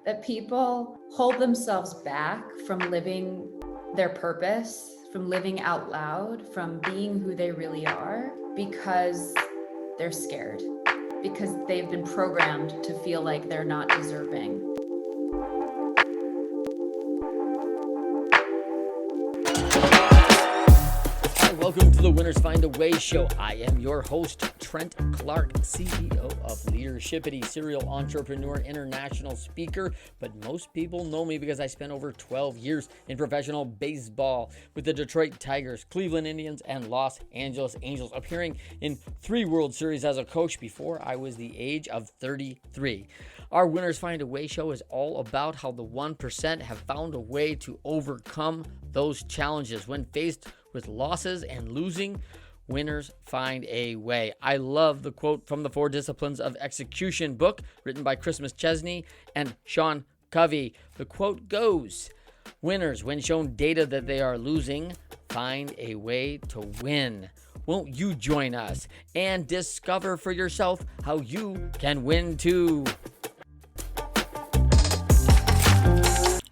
that people hold themselves back from living their purpose, from living out loud, from being who they really are, because they're scared, because they've been programmed to feel like they're not deserving. Welcome to the Winners Find a Way show. I am your host, Trent Clark, CEO of Leadershipity, serial entrepreneur, international speaker. But most people know me because I spent over 12 years in professional baseball with the Detroit Tigers, Cleveland Indians, and Los Angeles Angels, appearing in 3 World Series as a coach before I was the age of 33. Our Winners Find a Way show is all about how the 1% have found a way to overcome those challenges. When faced with losses and losing, winners find a way. I love the quote from the 4 Disciplines of Execution book written by Christmas Chesney and Sean Covey. The quote goes, "Winners, when shown data that they are losing, find a way to win." Won't you join us and discover for yourself how you can win too?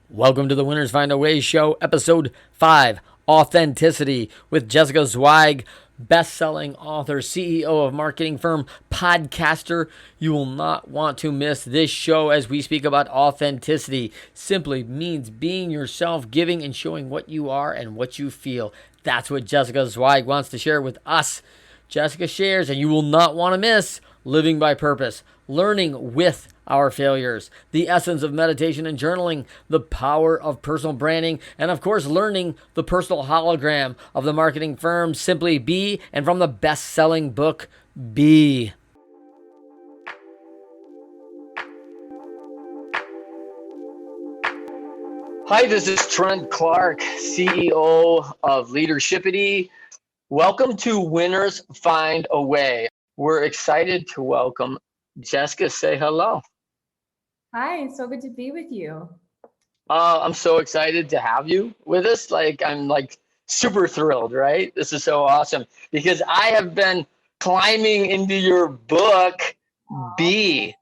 Welcome to the Winners Find a Way show, episode 5, Authenticity, with Jessica Zweig, best-selling author, CEO of marketing firm, podcaster. You will not want to miss this show as we speak about authenticity. Simply means being yourself, giving and showing what you are and what you feel. That's what Jessica Zweig wants to share with us. Jessica shares, and you will not want to miss, living by purpose, learning with our failures, the essence of meditation and journaling, the power of personal branding, and of course, learning the personal hologram of the marketing firm Simply Be, and from the best-selling book, Be. Hi, this is Trent Clark, CEO of Leadershipity. Welcome to Winners Find a Way. We're excited to welcome Jessica. Say hello. Hi, so good to be with you. I'm so excited to have you with us. I'm super thrilled, right? This is so awesome because I have been climbing into your book, Be.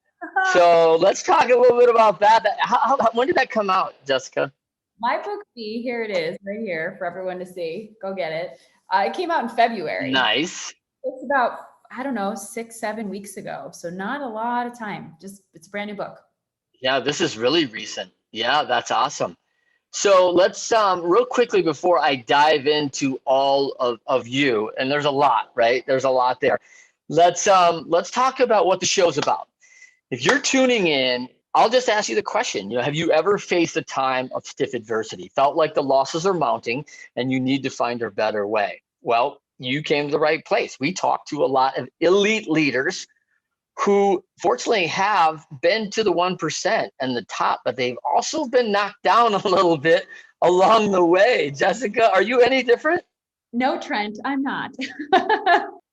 So let's talk a little bit about that. When did that come out, Jessica? My book, Be, here it is, right here for everyone to see. Go get it. It came out in February. Nice. It's about, 6-7 weeks ago. So not a lot of time. It's a brand new book. Yeah, this is really recent. Yeah, that's awesome. So let's real quickly before I dive into all of you, and there's a lot, right? There's a lot there. Let's talk about what the show's about. If you're tuning in, I'll just ask you the question. Have you ever faced a time of stiff adversity, felt like the losses are mounting and you need to find a better way? Well, you came to the right place. We talked to a lot of elite leaders who fortunately have been to the 1% and the top, but they've also been knocked down a little bit along the way. Jessica, are you any different? No, Trent, I'm not.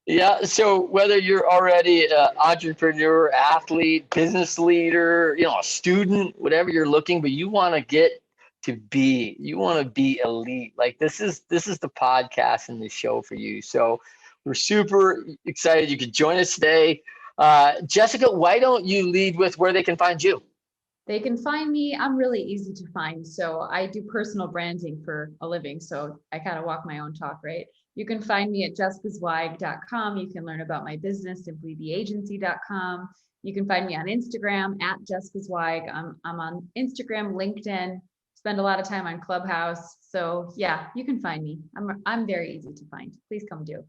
Yeah, so whether you're already an entrepreneur, athlete, business leader, a student, whatever you're looking, but you want to get to be, you want to be elite. Like this is the podcast and the show for you. So we're super excited you could join us today. Jessica, why don't you lead with where they can find you? They can find me. I'm really easy to find. So I do personal branding for a living. So I kind of walk my own talk, right? You can find me at jessicazweig.com. You can learn about my business, simplybeagency.com. You can find me on Instagram at Jessica Zweig. I'm on Instagram, LinkedIn, spend a lot of time on Clubhouse. So yeah, you can find me. I'm very easy to find. Please come do.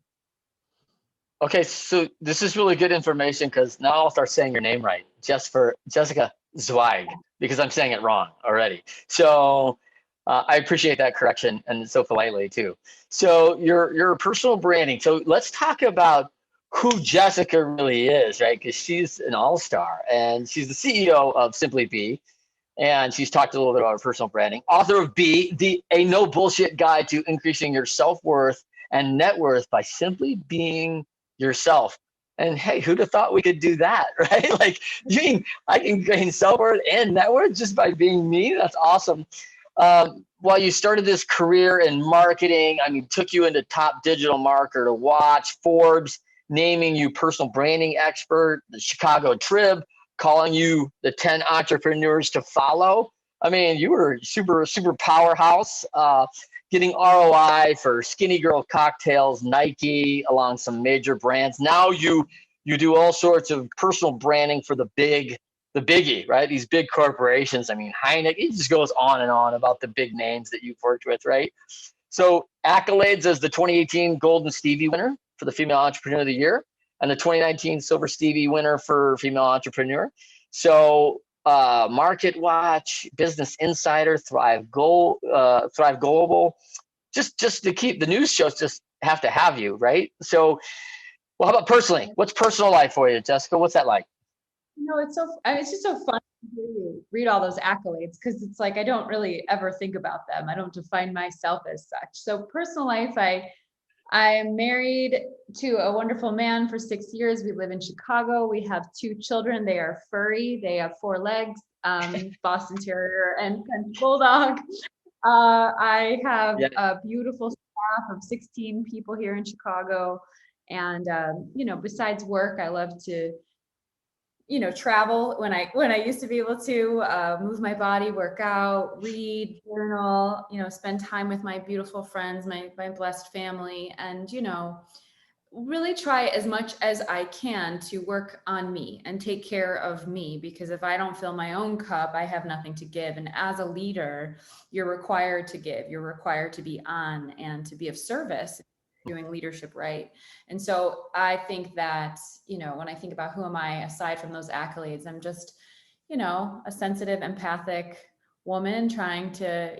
Okay, so this is really good information because now I'll start saying your name right, just for Jessica Zweig, because I'm saying it wrong already. So I appreciate that correction, and so politely too. So your personal branding. So let's talk about who Jessica really is, right? Because she's an all-star, and she's the CEO of Simply Be, and she's talked a little bit about her personal branding. Author of Be, a no bullshit guide to increasing your self-worth and net worth by simply being yourself. And hey, who'd have thought we could do that, right? Like, you mean I can gain self-worth and net worth just by being me? That's awesome. While you started this career in marketing, took you into Top Digital Marketer to Watch, Forbes naming you personal branding expert, the Chicago Trib calling you the 10 entrepreneurs to follow. I mean, you were super powerhouse, getting ROI for Skinny Girl Cocktails, Nike, along some major brands. Now you do all sorts of personal branding for the biggie, right? These big corporations. I mean, Heineken. It just goes on and on about the big names that you've worked with, right? So accolades as the 2018 Golden Stevie winner for the Female Entrepreneur of the Year, and the 2019 Silver Stevie winner for Female Entrepreneur. So Market Watch, Business Insider, Thrive Global, just to keep the news shows just have to have you, right? So, well, how about personally? What's personal life for you, Jessica? What's that like? It's just so fun to hear you read all those accolades, because it's like I don't really ever think about them. I don't define myself as such. So personal life, I'm married to a wonderful man for 6 years. We live in Chicago. We have 2 children. They are furry. They have 4 legs, Boston Terrier and French Bulldog. I have Yeah. a beautiful staff of 16 people here in Chicago. And, besides work, I love to travel when I used to be able to move my body, work out, read, journal, spend time with my beautiful friends, my blessed family, and, really try as much as I can to work on me and take care of me, because if I don't fill my own cup, I have nothing to give. And as a leader, you're required to give, you're required to be on and to be of service, doing leadership right. And so I think that, when I think about who am I, aside from those accolades, I'm just, a sensitive, empathic woman trying to,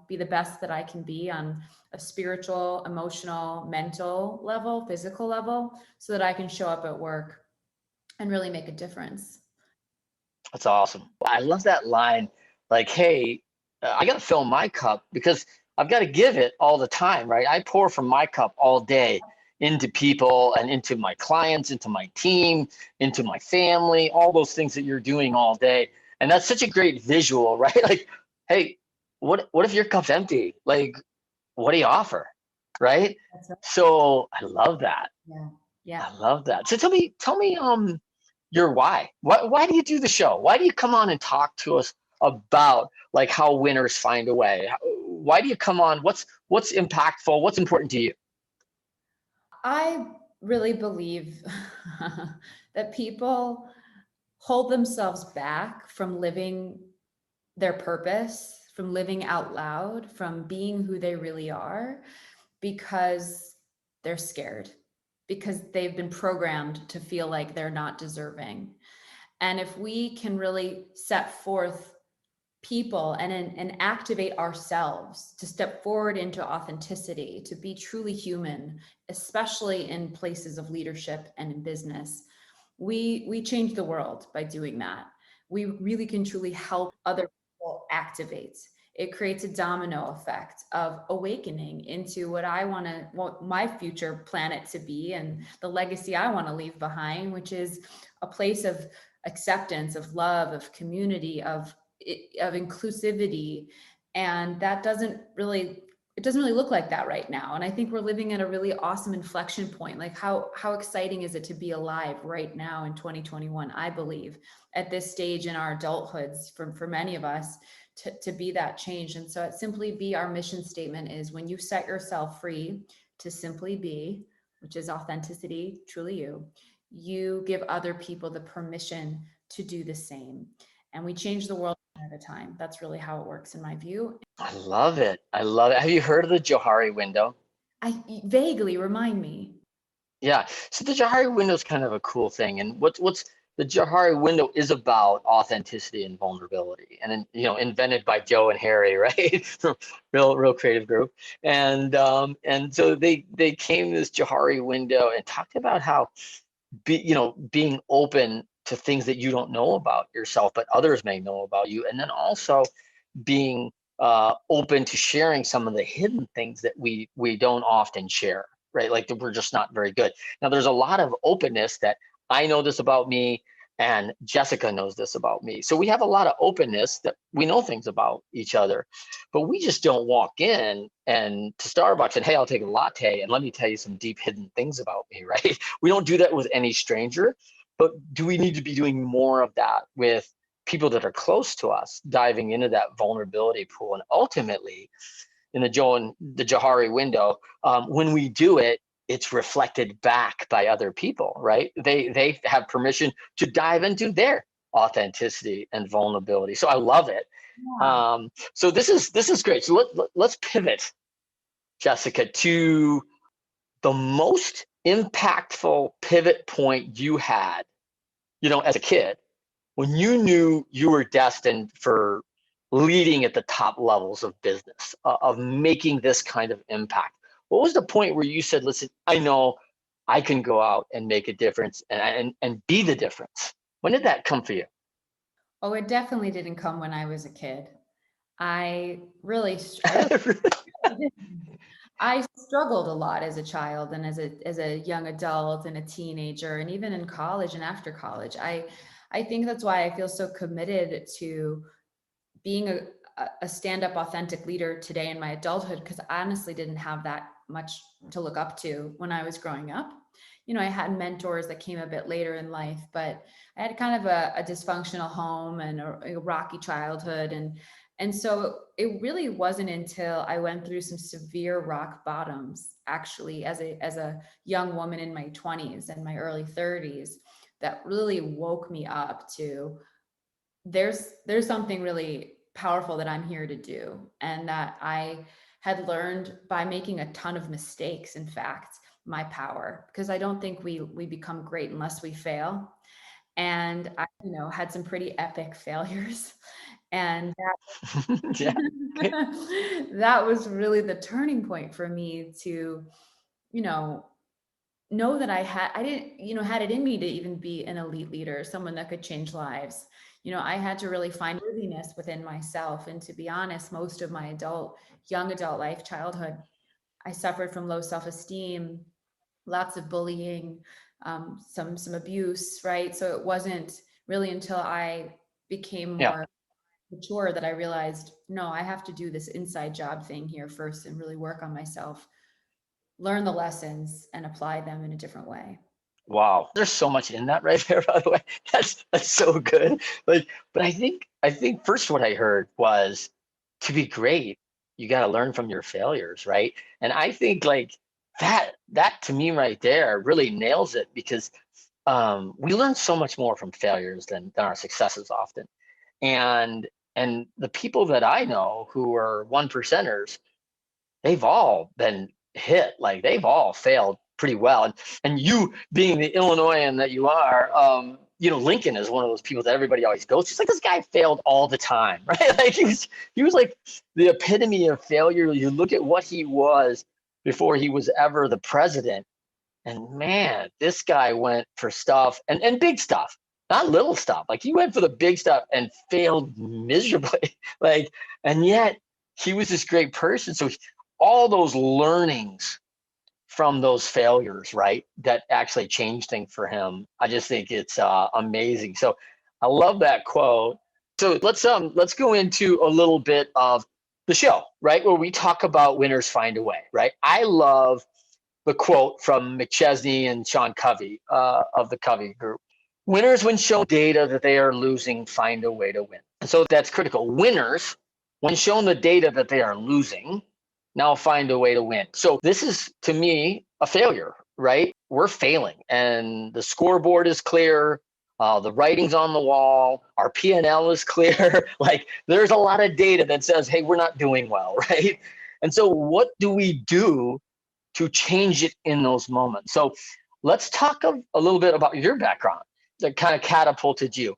be the best that I can be on a spiritual, emotional, mental level, physical level, so that I can show up at work and really make a difference. That's awesome. I love that line. Like, hey, I got to fill my cup because I've got to give it all the time, right? I pour from my cup all day into people and into my clients, into my team, into my family, all those things that you're doing all day. And that's such a great visual, right? Like, hey, what if your cup's empty? Like, what do you offer? Right? That's right. So I love that. Yeah. Yeah. I love that. So tell me, your why. Why do you do the show? Why do you come on and talk to us about like how winners find a way? Why do you come on? What's impactful? What's important to you? I really believe that people hold themselves back from living their purpose, from living out loud, from being who they really are, because they're scared, because they've been programmed to feel like they're not deserving. And if we can really set forth people and activate ourselves to step forward into authenticity, to be truly human, especially in places of leadership and in business, we change the world by doing that. We really can truly help other people activate. It creates a domino effect of awakening into what I want my future planet to be, and the legacy I want to leave behind, which is a place of acceptance, of love, of community, of inclusivity. And that doesn't really look like that right now. And I think we're living at a really awesome inflection point. Like how exciting is it to be alive right now in 2021? I believe at this stage in our adulthoods, for many of us, to be that change. And so at Simply Be, our mission statement is, when you set yourself free to simply be, which is authenticity, truly you give other people the permission to do the same. And we change the world one at a time. That's really how it works in my view. I love it. I love it. Have you heard of the Johari window? I vaguely remind me. Yeah. So the Johari window is kind of a cool thing. And what's the Johari window is about authenticity and vulnerability, and then, invented by Joe and Harry, right? Real creative group. And so they came to this Johari window and talked about how being open to things that you don't know about yourself, but others may know about you. And then also being open to sharing some of the hidden things that we don't often share, right? Like that we're just not very good. Now, there's a lot of openness that I know this about me and Jessica knows this about me. So we have a lot of openness that we know things about each other, but we just don't walk in and to Starbucks and, hey, I'll take a latte and let me tell you some deep hidden things about me, right? We don't do that with any stranger. But do we need to be doing more of that with people that are close to us, diving into that vulnerability pool? And ultimately, in the Johari window, when we do it, it's reflected back by other people, right? They have permission to dive into their authenticity and vulnerability. So I love it. Yeah. So this is great. So let's pivot, Jessica, to the most impactful pivot point you had, as a kid, when you knew you were destined for leading at the top levels of business, of making this kind of impact. What was the point where you said, listen, I know I can go out and make a difference and be the difference? When did that come for you? Oh, it definitely didn't come when I was a kid. I really I struggled a lot as a child and as a young adult and a teenager and even in college and after college. I think that's why I feel so committed to being a stand-up authentic leader today in my adulthood, because I honestly didn't have that much to look up to when I was growing up. I had mentors that came a bit later in life, but I had kind of a dysfunctional home and a rocky childhood. And so it really wasn't until I went through some severe rock bottoms, actually, as a young woman in my 20s and my early 30s, that really woke me up to there's something really powerful that I'm here to do, and that I had learned by making a ton of mistakes, in fact, my power, because I don't think we become great unless we fail. And I, had some pretty epic failures. And Yeah. that was really the turning point for me to, you know that I didn't, had it in me to even be an elite leader, someone that could change lives. I had to really find worthiness within myself. And to be honest, most of my young adult life, childhood, I suffered from low self-esteem, lots of bullying, some abuse, right? So it wasn't really until I became Yeah. more mature that I realized, no, I have to do this inside job thing here first and really work on myself, learn the lessons and apply them in a different way. Wow. There's so much in that right there, by the way. That's so good. But I think first what I heard was, to be great, you got to learn from your failures, right? And I think that to me right there really nails it, because we learn so much more from failures than our successes often. And and the people that I know who are one percenters, they've all been hit, like they've all failed pretty well. And you being the Illinoisan that you are, Lincoln is one of those people that everybody always goes to. It's like, this guy failed all the time, right? Like he was like the epitome of failure. You look at what he was before he was ever the president, and man, this guy went for stuff and big stuff, not little stuff. Like, he went for the big stuff and failed miserably. Like, and yet he was this great person. So all those learnings from those failures, right, that actually changed things for him. I just think it's amazing. So I love that quote. So let's go into a little bit of the show, right, where we talk about winners find a way, right? I love the quote from McChesney and Sean Covey, of the Covey Group. Winners, when shown data that they are losing, find a way to win. And so that's critical. Winners, when shown the data that they are losing, now find a way to win. So this is, to me, a failure, right? We're failing, and the scoreboard is clear. The writing's on the wall. Our P&L is clear. Like, there's a lot of data that says, hey, we're not doing well, right? And so what do we do to change it in those moments? So let's talk a little bit about your background that kind of catapulted you.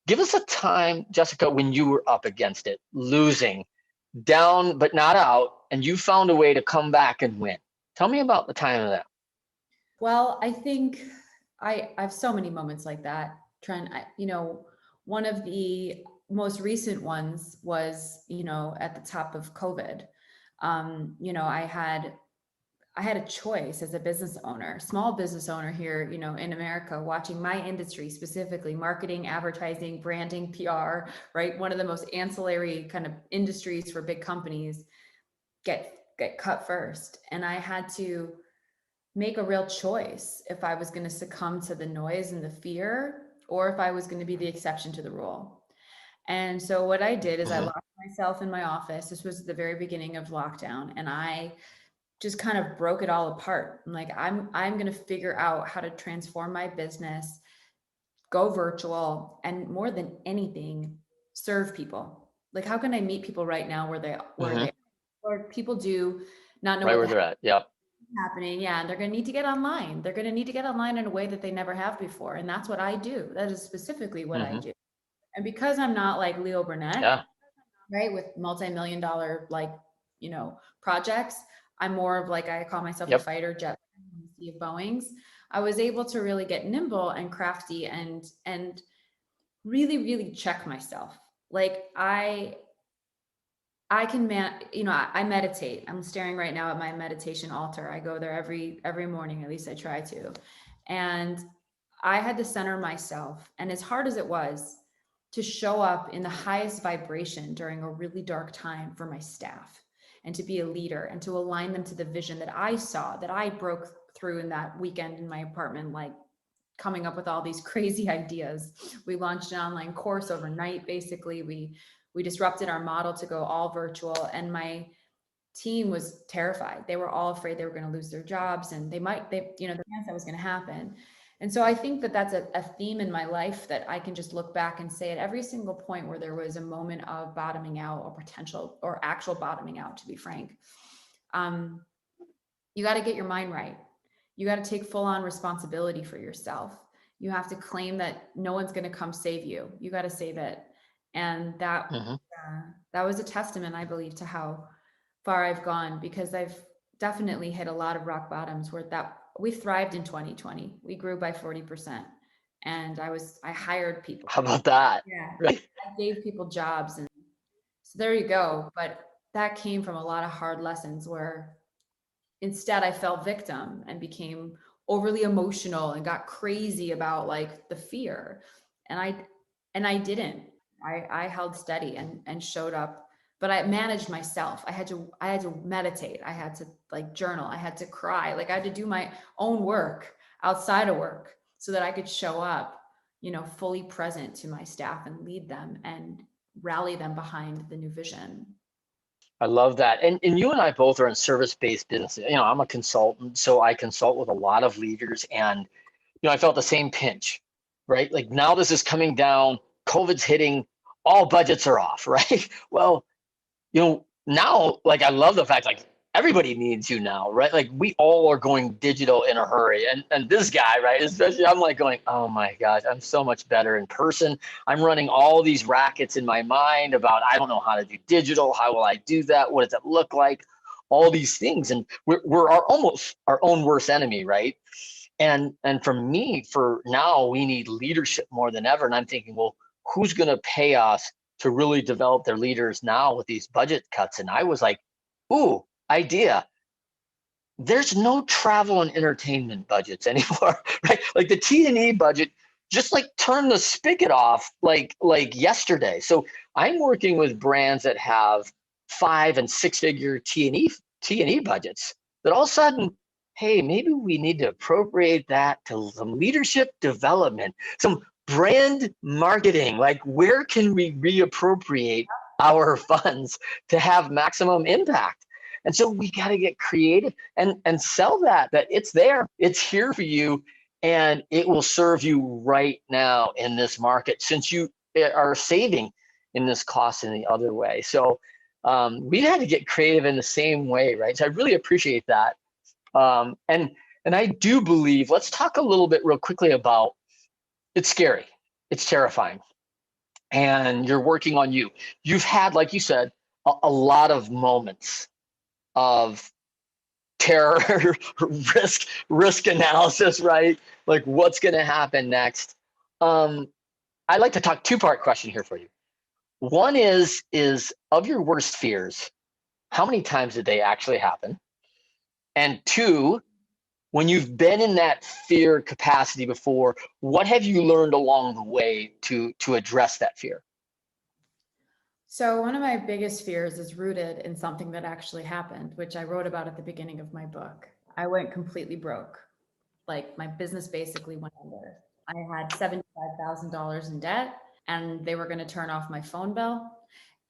Give us a time, Jessica, when you were up against it, losing, down but not out, and you found a way to come back and win. Tell me about the time of that. Well, I think I have so many moments like that, Trent. One of the most recent ones was, at the top of COVID. I had a choice as a business owner, small business owner here, in America, watching my industry, specifically marketing, advertising, branding, PR, right? One of the most ancillary kind of industries for big companies get cut first. And I had to make a real choice if I was going to succumb to the noise and the fear, or if I was going to be the exception to the rule. And so what I did is I Mhm. locked myself in my office. This was at the very beginning of lockdown, and I just kind of broke it all apart. I'm like, I'm going to figure out how to transform my business, go virtual, and more than anything, serve people. Like, how can I meet people right now Mhm. or people do not know Right what where the heck they're at. Yep. is happening. Yeah, and they're going to need to get online. They're going to need to get online in a way that they never have before, and that's what I do. That is specifically what I Mhm. do. And because I'm not like Leo Burnett, Yeah. right, with multi-million dollar like, projects, I'm more of like, I call myself a Yep. fighter jet in the sea of Boeings. I was able to really get nimble and crafty and really, really check myself. Like I can I meditate. I'm staring right now at my meditation altar. I go there every morning, at least I try to. And I had to center myself. And as hard as it was to show up in the highest vibration during a really dark time for my staff, and to be a leader and to align them to the vision that I saw, that I broke through in that weekend in my apartment, like coming up with all these crazy ideas. We launched an online course overnight. Basically, we disrupted our model to go all virtual, and my team was terrified. They were all afraid they were going to lose their jobs, and the chance that was going to happen. And so I think that that's a theme in my life that I can just look back and say at every single point where there was a moment of bottoming out, or potential or actual bottoming out, to be frank. Um, you got to get your mind right. You got to take full on responsibility for yourself. You have to claim that no one's going to come save you. You got to save it. And Mhm. that was a testament, I believe, to how far I've gone, because I've definitely hit a lot of rock bottoms where that we thrived in 2020. We grew by 40%. And I hired people. How about that? Yeah. Right. I gave people jobs, and so there you go. But that came from a lot of hard lessons where instead I fell victim and became overly emotional and got crazy about like the fear. And I didn't. I held steady and showed up, but I managed myself. I had to meditate. I had to like journal. I had to cry. Like I had to do my own work outside of work so that I could show up, fully present to my staff and lead them and rally them behind the new vision. I love that. And you and I both are in service-based businesses. I'm a consultant, so I consult with a lot of leaders, and I felt the same pinch, right? Like now this is coming down, COVID's hitting, all budgets are off, right? Well, now, like, I love the fact, like, everybody needs you now, right? Like, we all are going digital in a hurry. And this guy, right, especially, I'm like going, oh my gosh, I'm so much better in person. I'm running all these rackets in my mind about, I don't know how to do digital. How will I do that? What does it look like? All these things. And we're almost our own worst enemy, right? And for me, for now, we need leadership more than ever. And I'm thinking, well, who's going to pay us to really develop their leaders now with these budget cuts? And I was like, ooh, idea. There's no travel and entertainment budgets anymore, right? Like the T&E budget, just like turn the spigot off like yesterday. So I'm working with brands that have 5 and 6 figure T&E budgets that all of a sudden, hey, maybe we need to appropriate that to some leadership development, some brand marketing. Like, where can we reappropriate our funds to have maximum impact? And so we got to get creative and sell that it's there, it's here for you, and it will serve you right now in this market, since you are saving in this cost in the other way. So we've had to get creative in the same way, right? So I really appreciate that. And I do believe, let's talk a little bit real quickly about, it's scary, it's terrifying, and you're working on you. You've had, like you said, a lot of moments of terror, risk analysis, right? Like, what's going to happen next? I'd like to talk two-part question here for you. One is of your worst fears, how many times did they actually happen? And two, when you've been in that fear capacity before, what have you learned along the way to address that fear? So one of my biggest fears is rooted in something that actually happened, which I wrote about at the beginning of my book. I went completely broke. Like my business basically went under. I had $75,000 in debt and they were going to turn off my phone bill.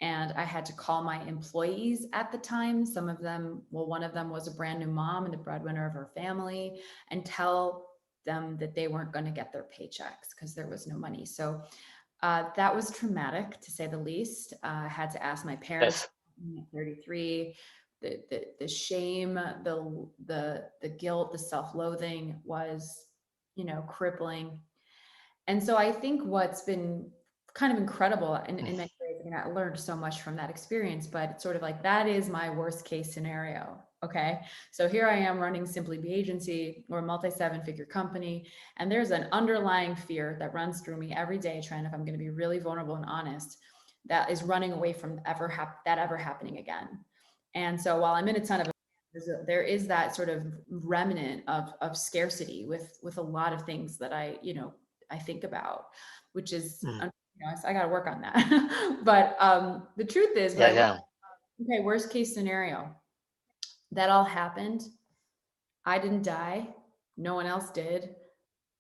And I had to call my employees at the time. Some of them, well, one of them was a brand new mom and the breadwinner of her family, and tell them that they weren't going to get their paychecks because there was no money. So that was traumatic to say the least. I had to ask my parents Yes. at 33. The shame, the guilt, the self-loathing was, crippling. And so I think what's been kind of incredible in many ways, I mean, I learned so much from that experience, but it's sort of like, that is my worst case scenario. Okay. So here I am running Simply Be Agency, or a multi 7-figure company. And there's an underlying fear that runs through me every day, Trent, if I'm going to be really vulnerable and honest, that is running away from that ever happening again. And so while I'm in a ton of, there is that sort of remnant of scarcity with a lot of things that I think about, which is, Mm. I got to work on that. But the truth is, Yeah, yeah. okay, worst case scenario, that all happened. I didn't die. No one else did.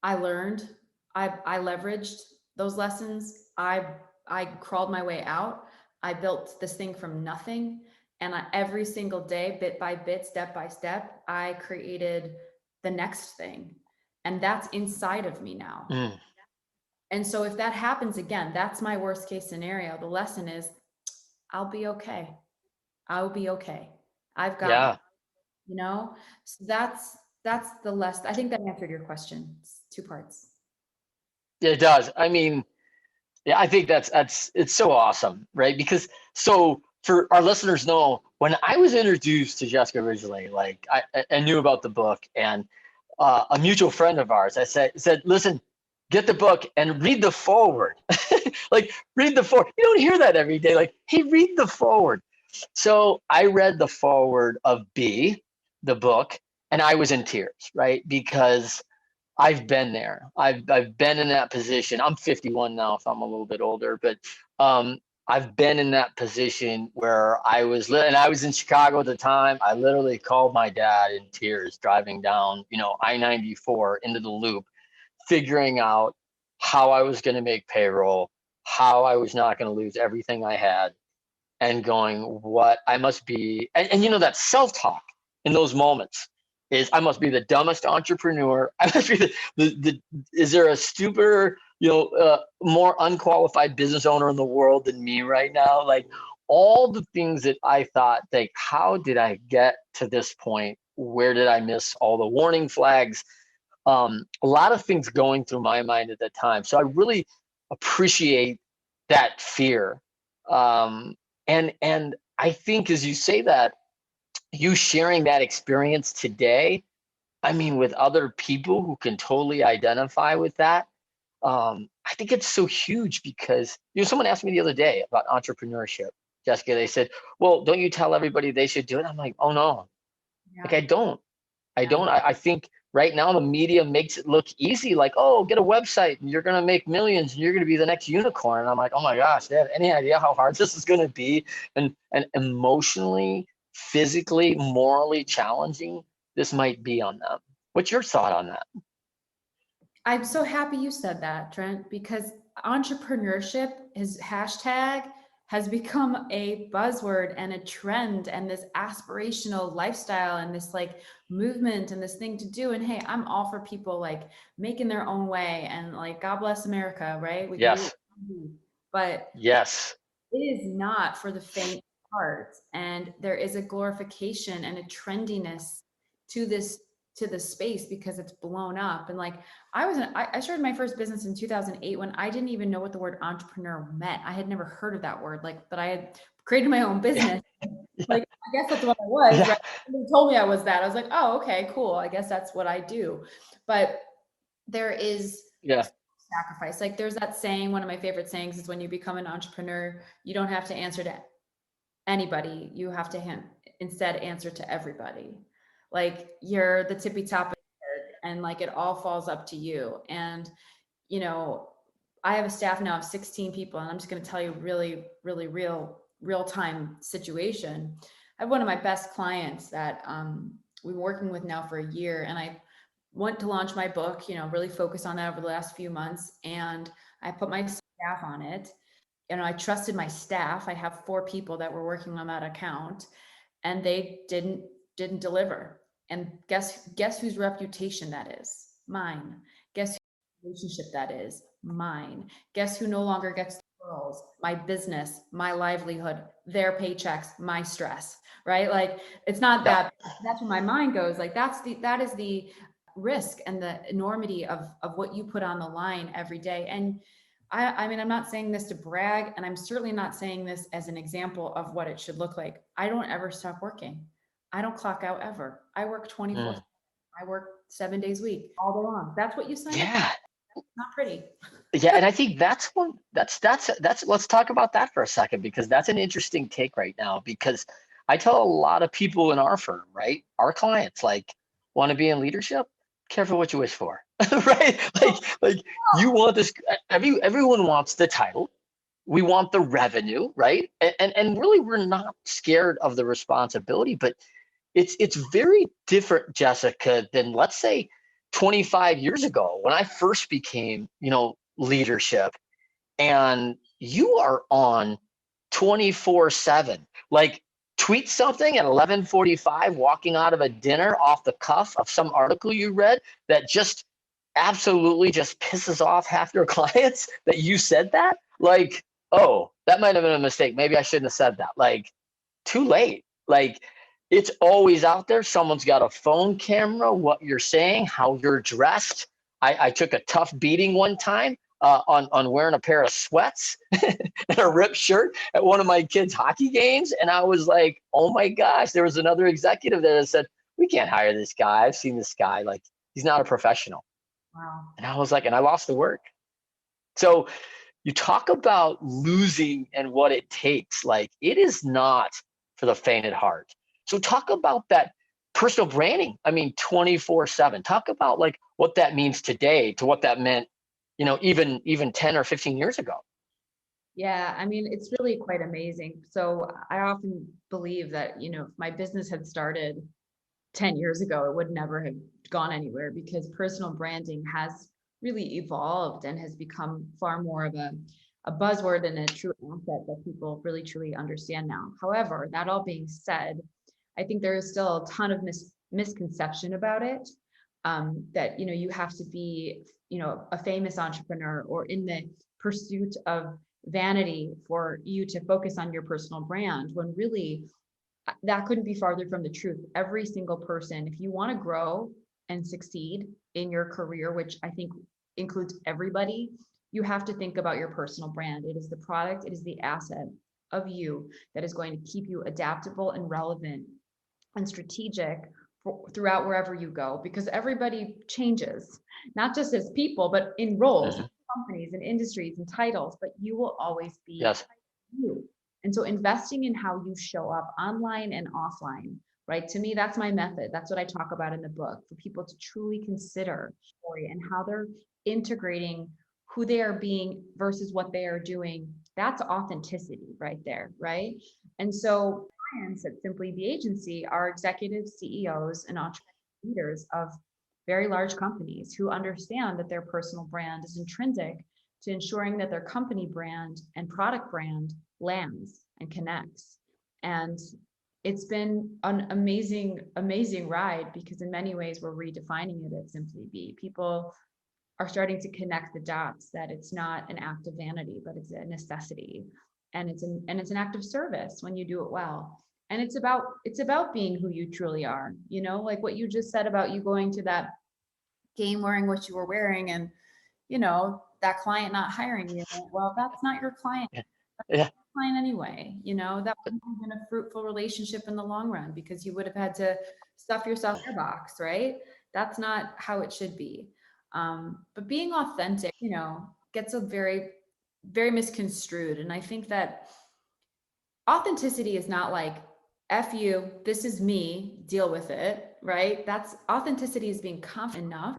I learned. I leveraged those lessons. I crawled my way out. I built this thing from nothing, and every single day, bit by bit, step by step, I created the next thing, and that's inside of me now. Mm. And so if that happens again, that's my worst case scenario. The lesson is, I'll be okay. I'll be okay. I've got this, Yeah. you know? So that's the less, I think that answered your question. It's two parts. It does. I mean, yeah, I think that's it's so awesome, right? Because so for our listeners know, when I was introduced to Jessica originally, like I knew about the book, and a mutual friend of ours, I said, listen, get the book and read the forward. Like read the forward. You don't hear that every day. Like, hey, read the forward. So I read the forward of B, the book, and I was in tears, right? Because I've been there. I've been in that position. I'm 51 now, so I'm a little bit older, but um, I've been in that position where and I was in Chicago at the time. I literally called my dad in tears driving down, I-94 into the loop, figuring out how I was going to make payroll, how I was not going to lose everything I had, and going, what I must be, and that self-talk in those moments is, I must be the dumbest entrepreneur. I must be is there a stupider, more unqualified business owner in the world than me right now? Like all the things that I thought, like, how did I get to this point? Where did I miss all the warning flags? A lot of things going through my mind at that time. So I really appreciate that fear. And I think, as you say that, you sharing that experience today, I mean, with other people who can totally identify with that, I think it's so huge because, someone asked me the other day about entrepreneurship, Jessica. They said, well, don't you tell everybody they should do it? I'm like, oh no, like Yeah. I don't. I Yeah. don't. I think right now the media makes it look easy, like, oh, get a website and you're going to make millions and you're going to be the next unicorn. And I'm like, oh my gosh, they have any idea how hard this is going to be, and emotionally, physically, morally challenging this might be on them. What's your thought on that? I'm so happy you said that, Trent, because entrepreneurship is hashtag has become a buzzword and a trend and this aspirational lifestyle and this like movement and this thing to do. And hey, I'm all for people like making their own way and like God bless America, right? We can do what Yes. we do. But Yes. it is not for the faint of heart, and there is a glorification and a trendiness to this space because it's blown up. And like I started my first business in 2008 when I didn't even know what the word entrepreneur meant. I had never heard of that word, like, but I had created my own business. Yeah. Like, I guess that's what I was, Yeah. right? Somebody told me I was that. I was like, oh, okay, cool, I guess that's what I do. But there is Yeah. sacrifice. Like there's that saying, one of my favorite sayings is, when you become an entrepreneur, you don't have to answer to anybody. You have to instead answer to everybody. Like you're the tippy top of the, and like it all falls up to you. And, you know, I have a staff now of 16 people, and I'm just going to tell you really, really real time situation. I have one of my best clients that we've been working with now for a year, and I want to launch my book, really focus on that over the last few months. And I put my staff on it. I trusted my staff. I have 4 people that were working on that account, and they didn't deliver. And guess whose reputation that is? Mine. Guess whose relationship that is? Mine. Guess who no longer gets the girls? My business, my livelihood, their paychecks, my stress, right? Like, it's not Yeah. that. That's where my mind goes. Like, that is the risk and the enormity of what you put on the line every day. And I mean, I'm not saying this to brag, and I'm certainly not saying this as an example of what it should look like. I don't ever stop working. I don't clock out ever. I work 24. Mm. I work 7 days a week, all day long. That's what you sign up for. Yeah. Not pretty. Yeah, and I think that's let's talk about that for a second, because that's an interesting take right now, because I tell a lot of people in our firm, right? Our clients, like, want to be in leadership, careful what you wish for. Right? Like you want this, everyone wants the title. We want the revenue, right? And really, we're not scared of the responsibility, but it's very different, Jessica, than, let's say, 25 years ago when I first became, leadership, and you are on 24/7. Like, tweet something at 11:45, walking out of a dinner off the cuff of some article you read that just absolutely just pisses off half your clients that you said that. Like, oh, that might have been a mistake. Maybe I shouldn't have said that. Like, too late. Like, it's always out there. Someone's got a phone camera, what you're saying, how you're dressed. I took a tough beating one time on wearing a pair of sweats and a ripped shirt at one of my kids' hockey games. And I was like, oh my gosh, there was another executive that said, we can't hire this guy. I've seen this guy. Like, he's not a professional. Wow. And I was like, and I lost the work. So you talk about losing and what it takes. Like, it is not for the faint at heart. So talk about that personal branding. I mean, 24/7. Talk about, like, what that means today to what that meant, even 10 or 15 years ago. Yeah, I mean, it's really quite amazing. So I often believe that, if my business had started 10 years ago, it would never have gone anywhere, because personal branding has really evolved and has become far more of a buzzword and a true asset that people really truly understand now. However, that all being said, I think there is still a ton of misconception about it. That, you have to be, a famous entrepreneur or in the pursuit of vanity for you to focus on your personal brand, when really that couldn't be farther from the truth. Every single person, if you want to grow and succeed in your career, which I think includes everybody, you have to think about your personal brand. It is the product, it is the asset of you that is going to keep you adaptable and relevant and strategic throughout wherever you go, because everybody changes, not just as people, but in roles, companies and industries and titles, but you will always be Yes. you. And so investing in how you show up online and offline, right? To me, that's my method. That's what I talk about in the book, for people to truly consider story and how they're integrating who they are being versus what they are doing. That's authenticity right there, right? And so clients at Simply the Agency are executives, CEOs, and entrepreneur leaders of very large companies who understand that their personal brand is intrinsic to ensuring that their company brand and product brand lands and connects. And it's been an amazing, amazing ride, because in many ways we're redefining it at Simply Be. People are starting to connect the dots, that it's not an act of vanity, but it's a necessity. And it's an act of service when you do it well. And it's about being who you truly are, like what you just said about you going to that game wearing what you were wearing, and that client not hiring you. Well, that's not your client. Yeah. Client anyway. That wouldn't have been a fruitful relationship in the long run, because you would have had to stuff yourself in a box, right? That's not how it should be. But being authentic, gets a very, very misconstrued. And I think that authenticity is not like, F you, this is me, deal with it, right? That's authenticity, is being confident enough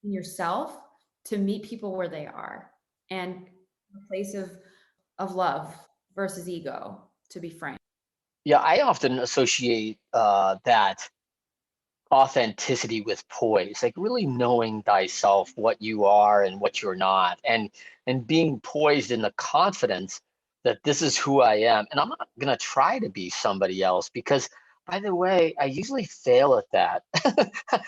in yourself to meet people where they are, and a place of love versus ego, to be frank. Yeah, I often associate that authenticity with poise, like really knowing thyself, what you are and what you're not, and being poised in the confidence that this is who I am, and I'm not gonna try to be somebody else because, by the way, I usually fail at that.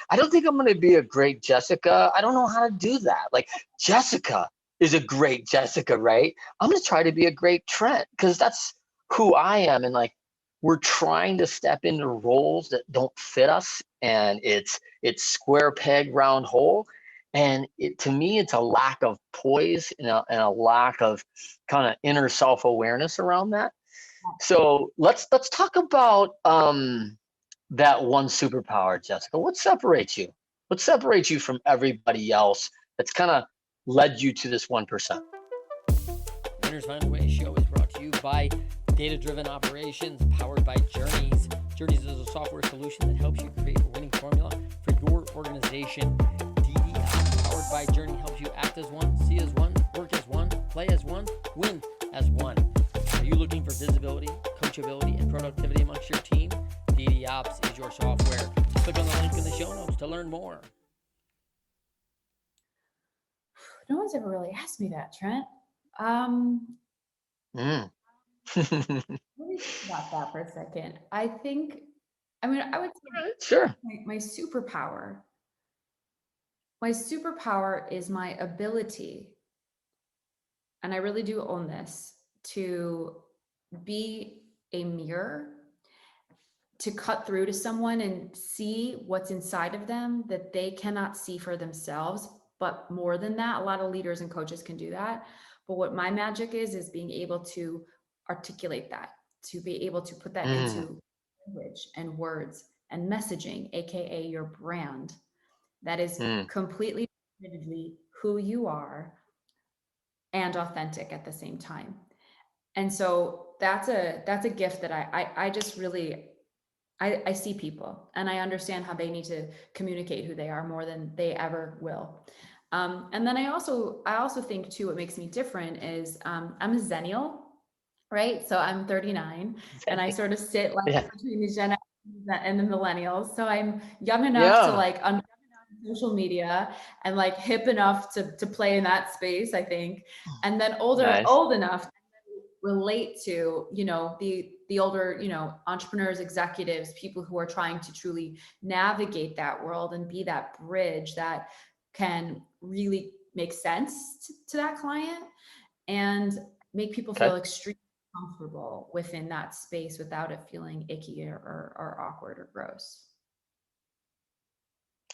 I don't think I'm gonna be a great Jessica. I don't know how to do that. Like Jessica is a great Jessica, right? I'm gonna try to be a great Trent because that's who I am, and like we're trying to step into roles that don't fit us, and it's square peg round hole, and to me it's a lack of poise and a lack of kind of inner self-awareness around that. So let's talk about that one superpower, Jessica. What separates you from everybody else that's kind of led you to this 1%? Winners Find a Way show is brought to you by Data Driven Operations, powered by Journeys. Journeys is a software solution that helps you create a winning formula for your organization. DDI, powered by Journey, helps you act as one, see as one, work as one, play as one, win as one. Are you looking for visibility, coachability, and productivity amongst your team? DD Ops is your software. Click on the link in the show notes to learn more. No one's ever really asked me that, Trent. Mm. Let me think about that for a second. I would say Sure. my superpower. My superpower is my ability, and I really do own this, to be a mirror, to cut through to someone and see what's inside of them that they cannot see for themselves. But more than that, a lot of leaders and coaches can do that. But what my magic is being able to articulate that, to be able to put that into language and words and messaging, AKA your brand, that is completely who you are and authentic at the same time. And so that's a gift that I just really, I see people and I understand how they need to communicate who they are more than they ever will. And then I also think too, what makes me different is I'm a Zennial, right? So I'm 39 and I sort of sit like Yeah. between the Gen X and the millennials. So I'm young enough to Yeah. like understand social media and like hip enough to play in that space, I think. And then Nice. old enough to relate to, the older, entrepreneurs, executives, people who are trying to truly navigate that world and be that bridge that can really make sense to that client and make people Okay. feel extremely comfortable within that space without it feeling icky or awkward or gross.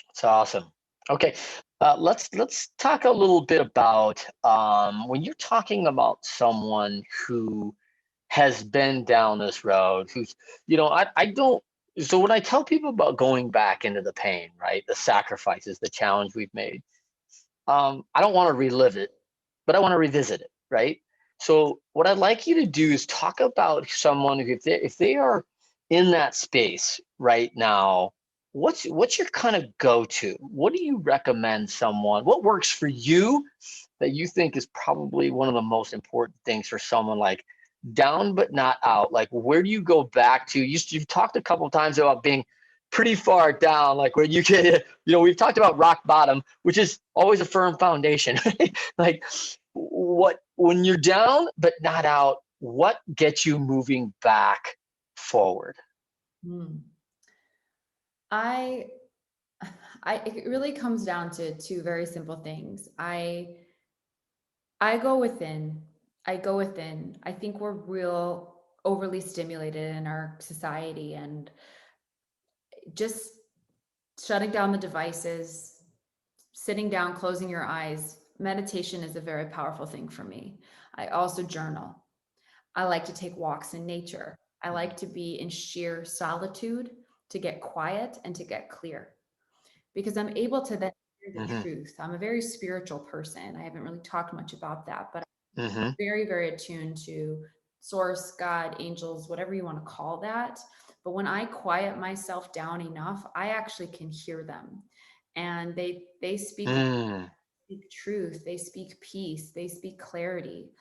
It's awesome. Okay, let's talk a little bit about when you're talking about someone who has been down this road, who's, I don't. So when I tell people about going back into the pain, right, the sacrifices, the challenge we've made, I don't want to relive it, but I want to revisit it, right? So what I'd like you to do is talk about someone who, if they are in that space right now, what's your kind of go-to? What do you recommend someone? What works for you that you think is probably one of the most important things for someone like down but not out? Like, where do you go back to? You've talked a couple of times about being pretty far down, like where you get, we've talked about rock bottom, which is always a firm foundation. Right? Like, when you're down but not out, what gets you moving back forward? I it really comes down to two very simple things. I go within. I go within. I think we're real overly stimulated in our society, and just shutting down the devices, sitting down, closing your eyes. Meditation is a very powerful thing for me. I also journal. I like to take walks in nature. I like to be in sheer solitude, to get quiet and to get clear, because I'm able to then hear the Mm-hmm. truth. I'm a very spiritual person. I haven't really talked much about that, but Mm-hmm. I'm very, very attuned to source, God, angels, whatever you want to call that. But when I quiet myself down enough, I actually can hear them. And they speak truth, they speak peace, they speak clarity.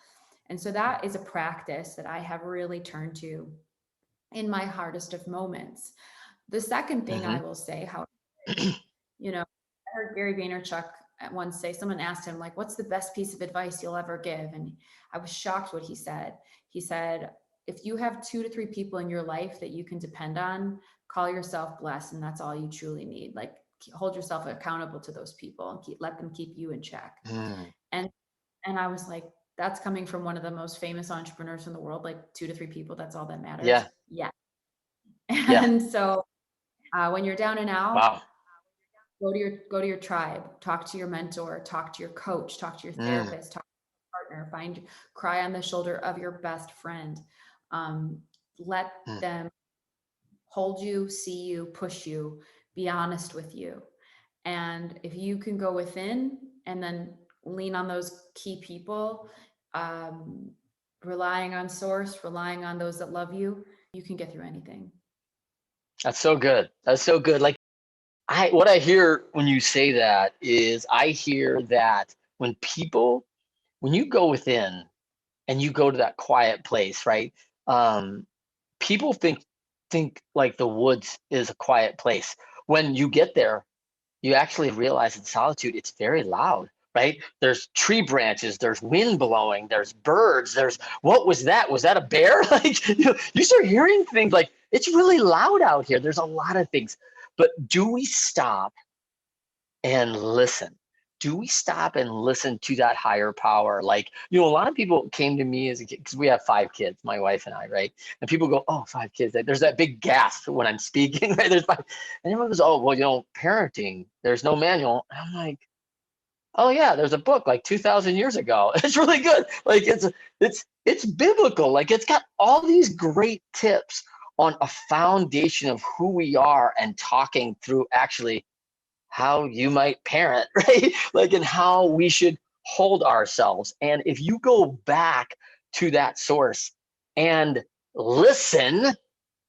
And so that is a practice that I have really turned to in my hardest of moments. The second thing Mm-hmm. I will say, however, You know, I heard Gary Vaynerchuk at once say, someone asked him, like, what's the best piece of advice you'll ever give? And I was shocked what he said. He said, if you have 2 to 3 people in your life that you can depend on, call yourself blessed. And that's all you truly need. Like, hold yourself accountable to those people and let them keep you in check. Mm, And, and I was like, that's coming from one of the most famous entrepreneurs in the world, like 2 to 3 people. That's all that matters. yeah. Yeah. Yeah. And so when you're down and out, Wow. go to your tribe, talk to your mentor, talk to your coach, talk to your Mm, therapist, talk to your partner, cry on the shoulder of your best friend. Let mm. them hold you, see you, push you, be honest with you. And if you can go within and then lean on those key people, um, relying on source, relying on those that love you, you can get through anything. That's so good. That's so good. Like what I hear when you say that is I hear that when you go within and you go to that quiet place, right? Um, People think like the woods is a quiet place. When you get there, you actually realize in solitude it's very loud, right? There's tree branches, there's wind blowing, there's birds, there's what was that? Was that a bear? Like you start hearing things like it's really loud out here. There's a lot of things. But do we stop and listen? Do we stop and listen to that higher power? Like, a lot of people came to me as a kid because we have 5 kids, my wife and I, right? And people go, "Oh, 5 kids." There's that big gasp when I'm speaking, right? There's 5, and everyone goes, "Oh, well, parenting. There's no manual." And I'm like, "Oh yeah, there's a book like 2,000 years ago. It's really good. Like it's biblical. Like it's got all these great tips on a foundation of who we are and talking through actually." How you might parent, right? Like, and how we should hold ourselves. And if you go back to that source and listen,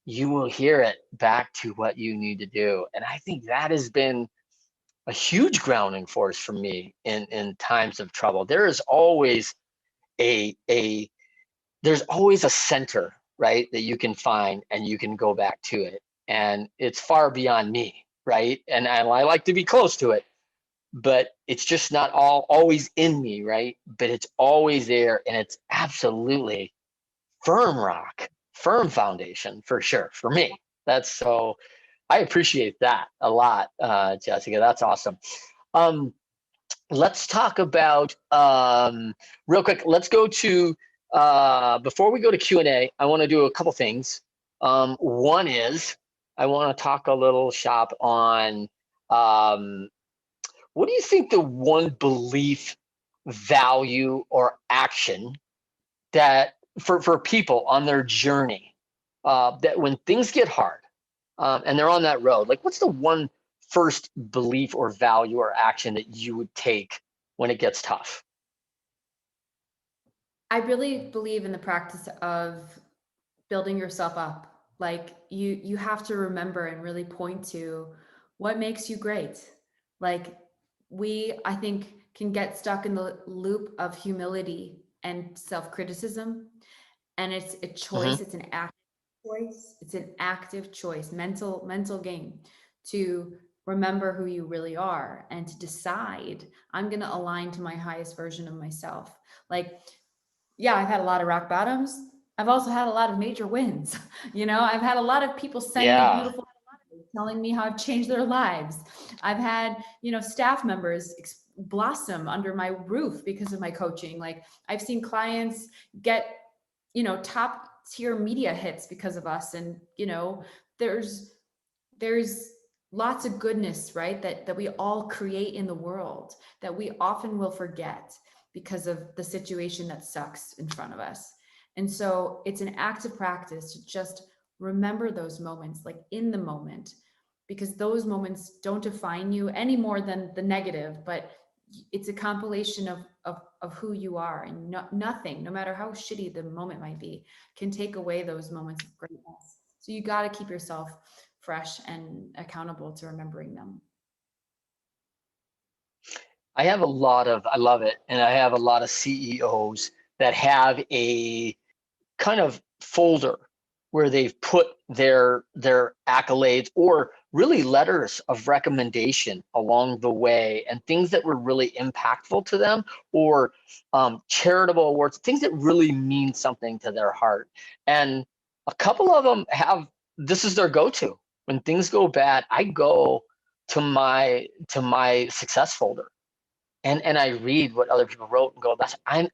you will hear it back to what you need to do. And I think that has been a huge grounding force for me in times of trouble. There is always a there's always a center, right, that you can find and you can go back to it. And it's far beyond me, right? And I like to be close to it, but it's just not always in me, right? But it's always there, and it's absolutely firm rock, firm foundation for sure for me. That's so I appreciate that a lot, Jessica. That's awesome. Um, let's talk about real quick. Let's go to before we go to Q&A. I want to do a couple things. One is I want to talk a little shop on what do you think the one belief, value, or action that for people on their journey that when things get hard and they're on that road, like what's the one first belief or value or action that you would take when it gets tough? I really believe in the practice of building yourself up. Like you have to remember and really point to what makes you great. Like I think, can get stuck in the loop of humility and self-criticism. And it's a choice, Mm-hmm. it's an active choice. It's an active choice, mental game to remember who you really are and to decide I'm going to align to my highest version of myself. Like, yeah, I've had a lot of rock bottoms. I've also had a lot of major wins. I've had a lot of people send me Yeah. beautiful telling me how I've changed their lives. I've had, staff members blossom under my roof because of my coaching. Like I've seen clients get, top tier media hits because of us. And, there's lots of goodness, right? That we all create in the world that we often will forget because of the situation that sucks in front of us. And so it's an active practice to just remember those moments, like in the moment, because those moments don't define you any more than the negative, but it's a compilation of who you are, and nothing, no matter how shitty the moment might be, can take away those moments of greatness. So you got to keep yourself fresh and accountable to remembering them. I love it. And I have a lot of CEOs that have a kind of folder where they've put their accolades or really letters of recommendation along the way, and things that were really impactful to them, or charitable awards, things that really mean something to their heart. And a couple of them have, this is their go-to. When things go bad, I go to my success folder, and I read what other people wrote and go,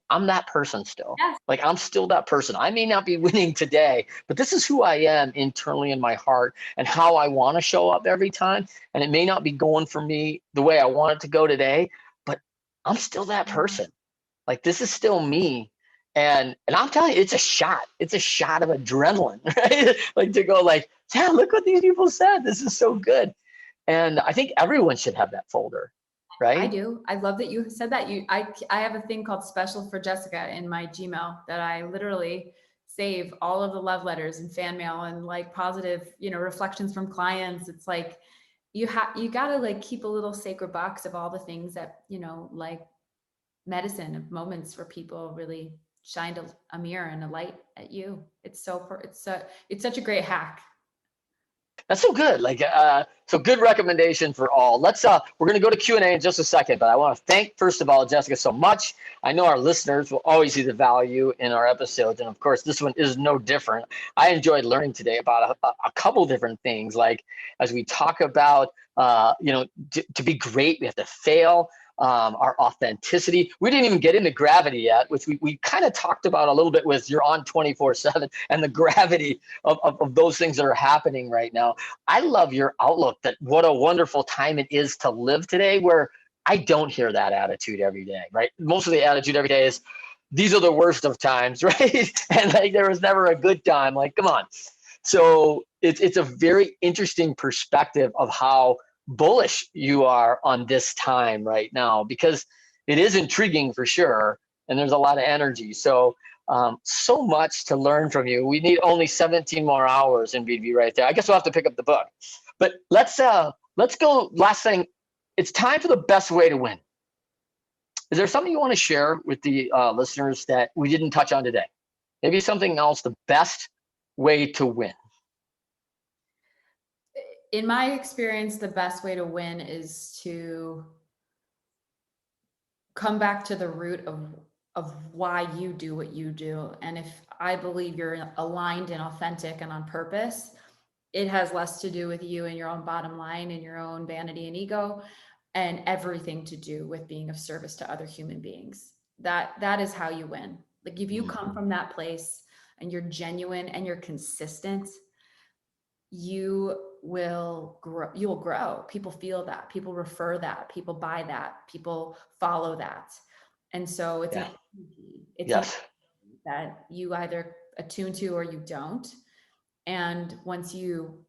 I'm that person still. Yes. Like, I'm still that person. I may not be winning today, but this is who I am internally in my heart and how I want to show up every time. And it may not be going for me the way I want it to go today, but I'm still that person. Like, this is still me. And I'm telling you, it's a shot. It's a shot of adrenaline, right? Like, to go like, yeah, look what these people said. This is so good. And I think everyone should have that folder, right? I do. I love that you said that. I have a thing called Special for Jessica in my Gmail that I literally save all of the love letters and fan mail and like positive, reflections from clients. It's like you got to like keep a little sacred box of all the things that, like medicine, of moments where people really shined a mirror and a light at you. It's such a great hack. That's so good. Like, so good recommendation for all. Let's we're gonna go to Q&A in just a second, but I want to thank, first of all, Jessica, so much. I know our listeners will always see the value in our episodes, and of course this one is no different. I enjoyed learning today about a couple different things, like as we talk about to be great, we have to fail. Our authenticity. We didn't even get into gravity yet, which we kind of talked about a little bit with you're on 24/7 and the gravity of those things that are happening right now. I love your outlook that what a wonderful time it is to live today, where I don't hear that attitude every day, right? Most of the attitude every day is these are the worst of times, right? And like there was never a good time. Like, come on. So it's a very interesting perspective of how bullish you are on this time right now, because it is intriguing for sure, and there's a lot of energy. So so much to learn from you. We need only 17 more hours, and we'd be right there. I guess we'll have to pick up the book. But let's go. Last thing, it's time for the best way to win. Is there something you want to share with the listeners that we didn't touch on today? Maybe something else, the best way to win. In my experience, the best way to win is to come back to the root of why you do what you do. And if I believe you're aligned and authentic and on purpose, it has less to do with you and your own bottom line and your own vanity and ego, and everything to do with being of service to other human beings. That is how you win. Like, if you come from that place and you're genuine and you're consistent, you will grow. You'll grow. People feel that. People refer that. People buy that. People follow that. And so it's Yes. that you either attune to or you don't. And once you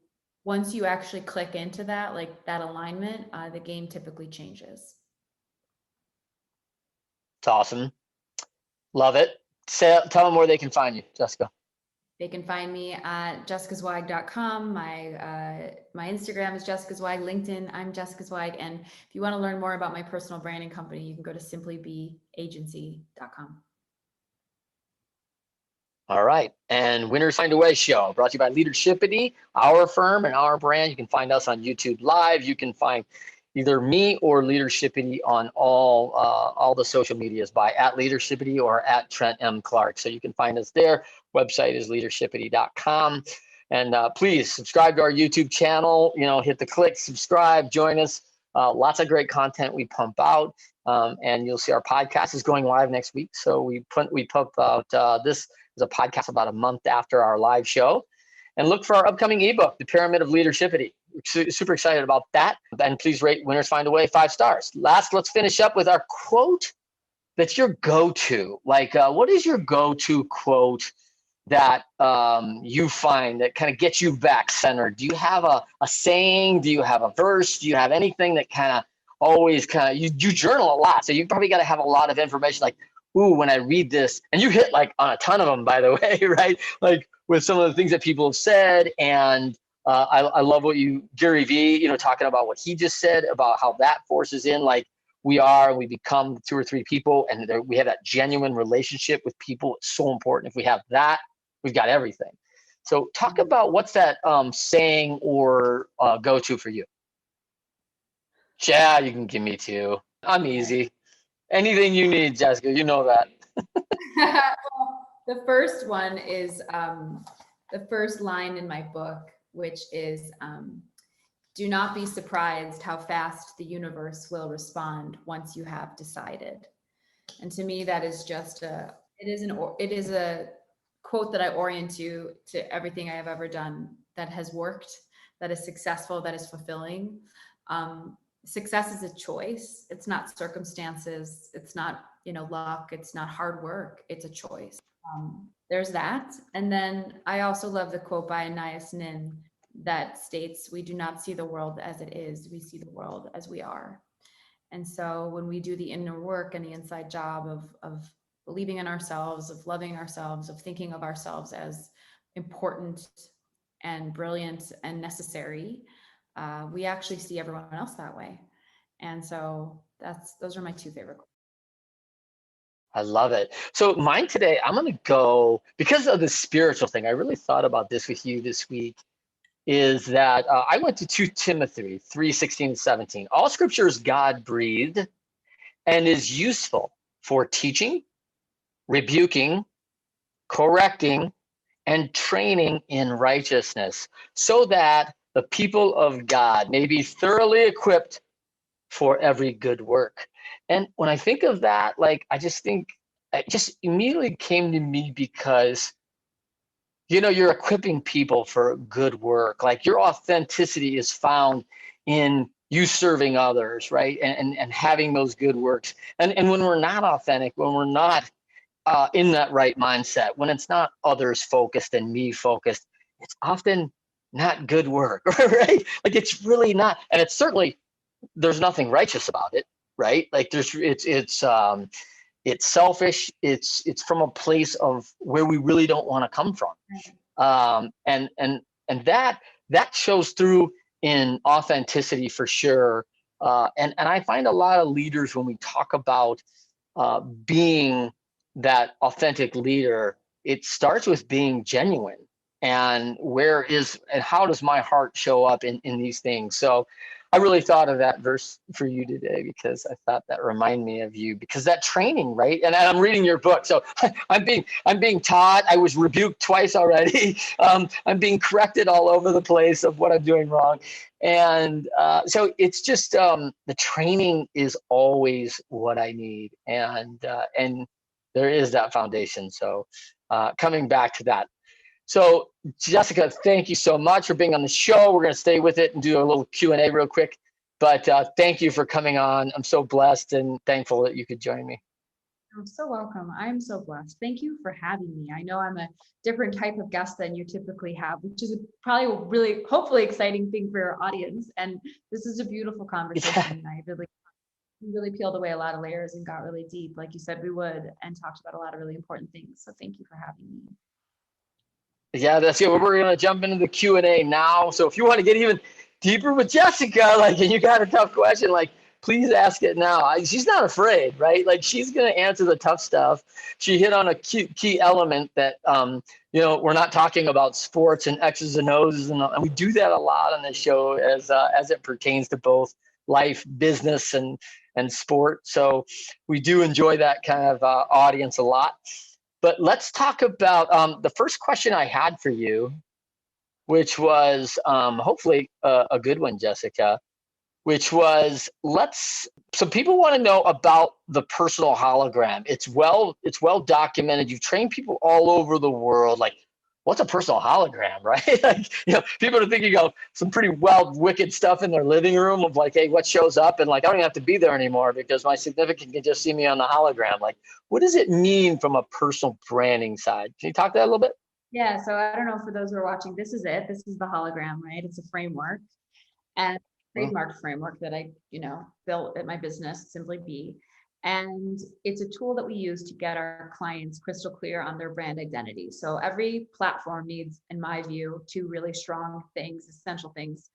actually click into that, like that alignment, the game typically changes. It's awesome. Love it. Tell them where they can find you, Jessica. They can find me at jessicazweig.com. My Instagram is Jessica Zweig. LinkedIn, I'm Jessica Zweig. And if you want to learn more about my personal branding company, you can go to simplybeagency.com. All right. And Winners Find a Way show, brought to you by Leadershipity, our firm and our brand. You can find us on YouTube Live. You can find either me or Leadershipity on all the social medias by @Leadershipity or @Trent M. Clark. So you can find us there. Website is leadershipity.com. And please subscribe to our YouTube channel. Hit the click, subscribe, join us. Lots of great content we pump out. And you'll see our podcast is going live next week. So we pump out this is a podcast about a month after our live show. And look for our upcoming ebook, The Pyramid of Leadershipity. Super excited about that. And please rate Winners Find a Way 5 stars. Last, let's finish up with our quote that's your go-to. Like, what is your go-to quote that you find that kind of gets you back centered? Do you have a saying? Do you have a verse? Do you have anything that kind of always you journal a lot, so you probably got to have a lot of information, like, ooh, when I read this, and you hit like on a ton of them, by the way, right? Like with some of the things that people have said. And I love what Gary V, talking about what he just said about how that forces in, like, we become 2 or 3 people, and we have that genuine relationship with people. It's so important. If we have that, we've got everything. So talk about what's that saying or go-to for you. Yeah, you can give me two. I'm easy. Anything you need, Jessica, you know that. Well, the first one is the first line in my book, which is do not be surprised how fast the universe will respond once you have decided. And to me, that is just it is a quote that I orient to everything I have ever done that has worked, that is successful, that is fulfilling. Success is a choice. It's not circumstances. It's not, luck. It's not hard work. It's a choice. There's that. And then I also love the quote by Anais Nin that states, we do not see the world as it is. We see the world as we are. And so when we do the inner work and the inside job of believing in ourselves, of loving ourselves, of thinking of ourselves as important and brilliant and necessary, we actually see everyone else that way. And so those are my two favorite. I love it. So mine today, I'm going to go, because of the spiritual thing, I really thought about this with you this week, is that I went to 2 Timothy 3:16-17. All scripture is God-breathed and is useful for teaching, rebuking, correcting, and training in righteousness, so that the people of God may be thoroughly equipped for every good work. And when I think of that, like, I just think it just immediately came to me because, you're equipping people for good work. Like, your authenticity is found in you serving others, right? And having those good works. And when we're not authentic, when we're not in that right mindset, when it's not others focused and me focused, it's often not good work, right? Like, it's really not. And it's certainly, there's nothing righteous about it, right? Like, it's selfish. It's from a place of where we really don't want to come from. And that shows through in authenticity for sure. And I find a lot of leaders, when we talk about being that authentic leader, it starts with being genuine. And how does my heart show up in these things? So I really thought of that verse for you today, because I thought that reminded me of you, because that training, right? And I'm reading your book, so I'm being taught. I was rebuked twice already. I'm being corrected all over the place of what I'm doing wrong. And so it's just the training is always what I need, and there is that foundation. So coming back to that. So Jessica, thank you so much for being on the show. We're going to stay with it and do a little Q&A real quick. But thank you for coming on. I'm so blessed and thankful that you could join me. You're so welcome. I'm so blessed. Thank you for having me. I know I'm a different type of guest than you typically have, which is probably a really, hopefully, exciting thing for your audience. And this is a beautiful conversation. I really peeled away a lot of layers and got really deep, like you said we would, and talked about a lot of really important things. So thank you for having me. Yeah, that's it. We're going to jump into the Q&A now. So if you want to get even deeper with Jessica, like, and you got a tough question, like, please ask it now. She's not afraid, right? Like, she's going to answer the tough stuff. She hit on a key element that, we're not talking about sports and X's and O's, and we do that a lot on this show as it pertains to both life, business, and sport. So we do enjoy that kind of audience a lot. But let's talk about the first question I had for you, which was hopefully a good one, Jessica, which was so people want to know about the personal hologram. It's well documented. You've trained people all over the world. Like, what's a personal hologram, right? Like, people are thinking of some pretty wicked stuff in their living room of like, hey, what shows up? And like, I don't even have to be there anymore because my significant can just see me on the hologram. Like, what does it mean from a personal branding side? Can you talk to that a little bit? Yeah, so I don't know, for those who are watching, this is it. This is the hologram, right? It's a framework, and trademark framework that I, built at my business, Simply Be. And it's a tool that we use to get our clients crystal clear on their brand identity. So every platform needs, in my view, two really strong things, essential things: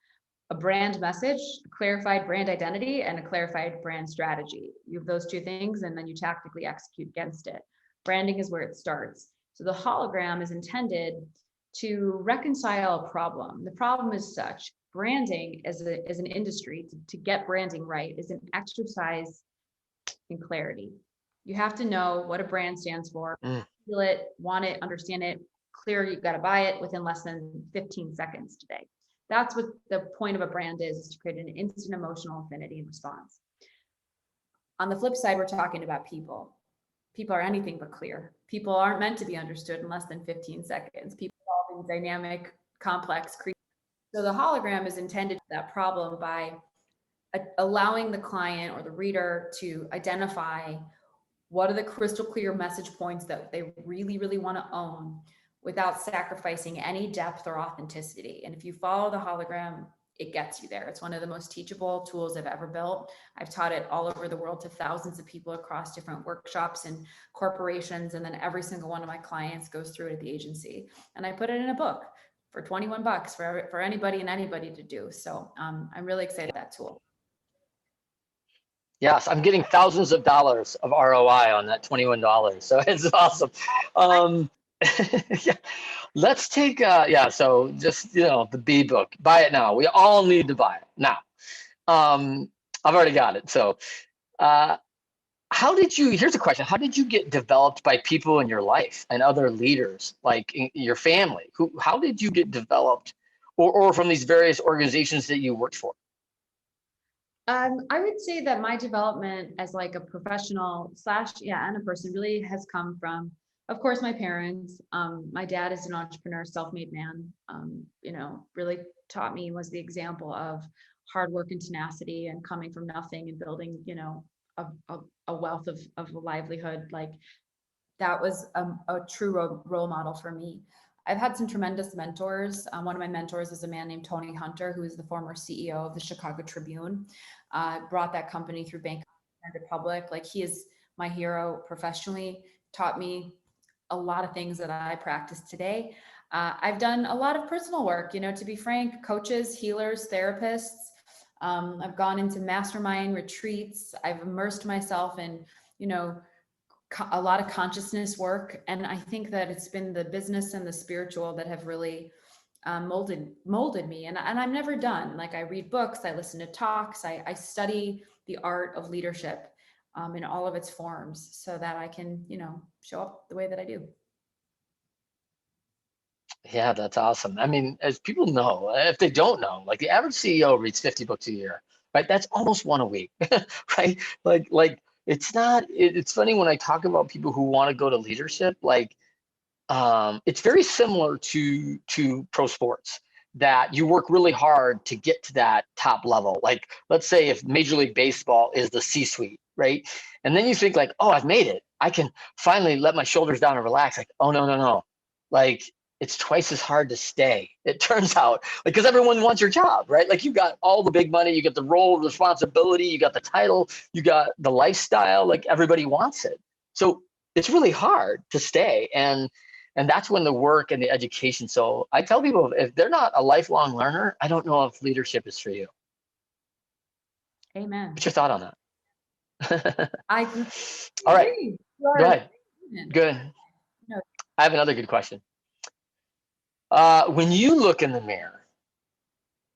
a brand message, a clarified brand identity, and a clarified brand strategy. You have those two things, and then you tactically execute against it. Branding is where it starts. So the hologram is intended to reconcile a problem. The problem is such: branding as an industry, to get branding right, is an exercise in clarity. You have to know what a brand stands for, Mm. feel it, want it, understand it, clear, you've got to buy it within less than 15 seconds today. That's what the point of a brand is to create an instant emotional affinity and response. On the flip side, we're talking about people. People are anything but clear. People aren't meant to be understood in less than 15 seconds. People are all dynamic, complex creatures. So the hologram is intended for that problem by allowing the client or the reader to identify what are the crystal clear message points that they really, really want to own without sacrificing any depth or authenticity. And if you follow the hologram, it gets you there. It's one of the most teachable tools I've ever built. I've taught it all over the world to thousands of people across different workshops and corporations. And then every single one of my clients goes through it at the agency. And I put it in a book for 21 bucks for anybody and anybody to do. So I'm really excited about that tool. Yes, I'm getting thousands of dollars of ROI on that $21. So it's awesome. Yeah. Let's take yeah, so just the B book. Buy it now. We all need to buy it now. I've already got it. So here's a question. How did you get developed by people in your life and other leaders, like in your family? How did you get developed or from these various organizations that you worked for? I would say that my development as like a professional and a person really has come from, of course, my parents. My dad is an entrepreneur, self-made man. Really taught me, was the example of hard work and tenacity and coming from nothing and building, a wealth of a livelihood. Like that was a true role model for me. I've had some tremendous mentors. One of my mentors is a man named Tony Hunter, who is the former CEO of the Chicago Tribune. Brought that company through Bank of Republic. Like he is my hero professionally, taught me a lot of things that I practice today. I've done a lot of personal work, to be frank, coaches, healers, therapists. I've gone into mastermind retreats. I've immersed myself in, a lot of consciousness work. And I think that it's been the business and the spiritual that have really molded me. And I'm never done. Like I read books, I listen to talks, I study the art of leadership in all of its forms so that I can, show up the way that I do. Yeah, that's awesome. I mean, as people know, if they don't know, like the average CEO reads 50 books a year, right? That's almost one a week, right? Like it's funny when I talk about people who want to go to leadership, like it's very similar to pro sports, that you work really hard to get to that top level. Like let's say if Major League Baseball is the C-suite, right? And then you think like, oh, I've made it. I can finally let my shoulders down and relax. Like, oh no. Like it's twice as hard to stay. It turns out, because everyone wants your job, right? Like you got all the big money, you get the role, responsibility, you got the title, you got the lifestyle, like everybody wants it. So it's really hard to stay. And that's when the work and the education. So I tell people, if they're not a lifelong learner, I don't know if leadership is for you. Amen. What's your thought on that? I All right, agree. go ahead. Good. No. I have another good question. When you look in the mirror,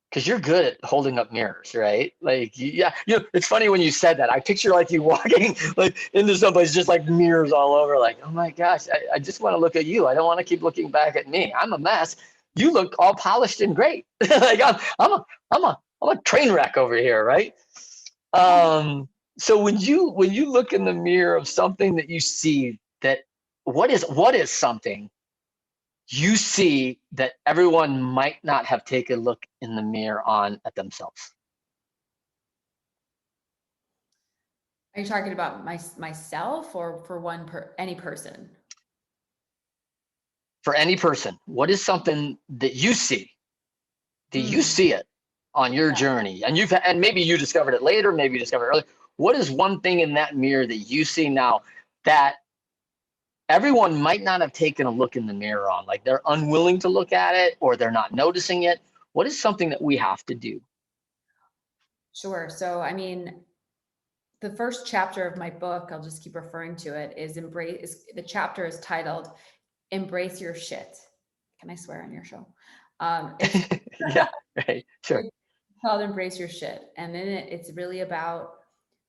because you're good at holding up mirrors, right? Like, yeah, it's funny when you said that. I picture like you walking like into someplace, just like mirrors all over. Like, oh my gosh, I just want to look at you. I don't want to keep looking back at me. I'm a mess. You look all polished and great. Like I'm a train wreck over here, right? So when you look in the mirror of something that you see, that what is something you see that everyone might not have taken a look in the mirror on at themselves? Are you talking about myself or for any person? For any person, what is something that you see, it on your journey, and maybe you discovered it later, maybe you discovered it earlier. What is one thing in that mirror that you see now that everyone might not have taken a look in the mirror on? Like they're unwilling to look at it or they're not noticing it. What is something that we have to do? Sure. So, I mean, the first chapter of my book, I'll just keep referring to it, the chapter is titled Embrace Your Shit. Can I swear on your show? It's Yeah, right, sure. called Embrace Your Shit. And then it's really about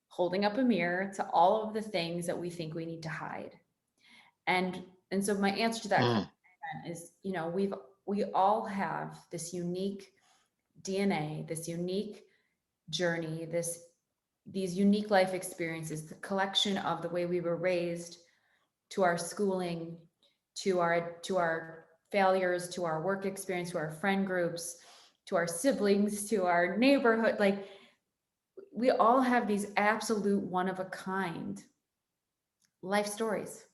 holding up a mirror to all of the things that we think we need to hide. And and so my answer to that Mm, question is, we all have this unique DNA, this unique journey, these unique life experiences, the collection of the way we were raised, to our schooling, to our failures, to our work experience, to our friend groups, to our siblings, to our neighborhood. Like, we all have these absolute one of a kind life stories.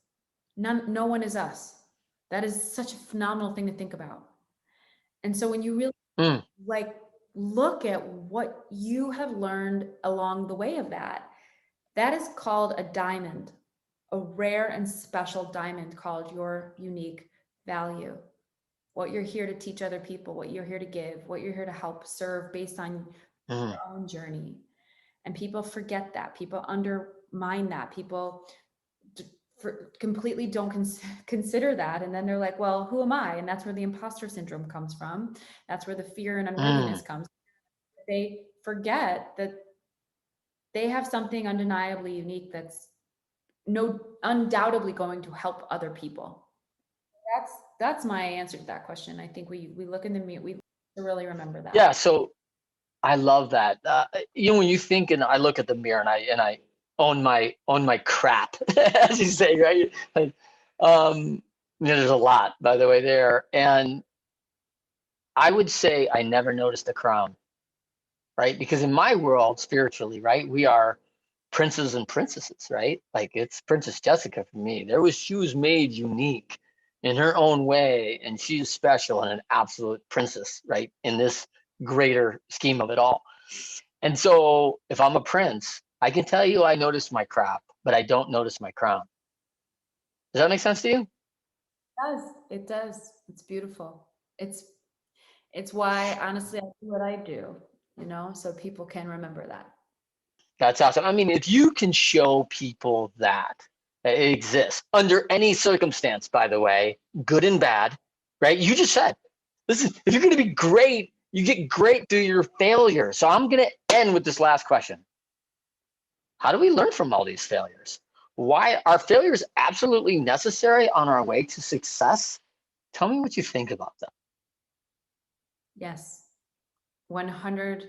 No one is us. That is such a phenomenal thing to think about. And so when you really mm, like look at what you have learned along the way of that, that is called a diamond, a rare and special diamond called your unique value. What you're here to teach other people, what you're here to give, what you're here to help serve based on mm, your own journey. And people forget that. People undermine that. People completely don't consider that. And then they're like, well, who am I? And that's where the imposter syndrome comes from. That's where the fear and unworthiness mm. comes. They forget that they have something undeniably unique that's no undoubtedly going to help other people. That's my answer to that question. I think we look in the mirror, we really remember that. Yeah, so I love that. When you think, and I look at the mirror, and I own my crap, as you say, right? Like, there's a lot, by the way, there, and I would say I never noticed the crown, right? Because in my world, spiritually, right, we are princes and princesses, right? Like, it's Princess Jessica for me. She was made unique in her own way, and she's special and an absolute princess, right? In this greater scheme of it all. And so if I'm a prince, I can tell you I notice my crap, but I don't notice my crown. Does that make sense to you? It does. It's beautiful. It's it's why honestly I do what I do, so people can remember that. That's awesome. I mean, if you can show people that it exists under any circumstance, by the way, good and bad, right? You just said, listen, if you're going to be great, you get great through your failure. So I'm going to end with this last question. How do we learn from all these failures? Why are failures absolutely necessary on our way to success? Tell me what you think about them. Yes, 100%.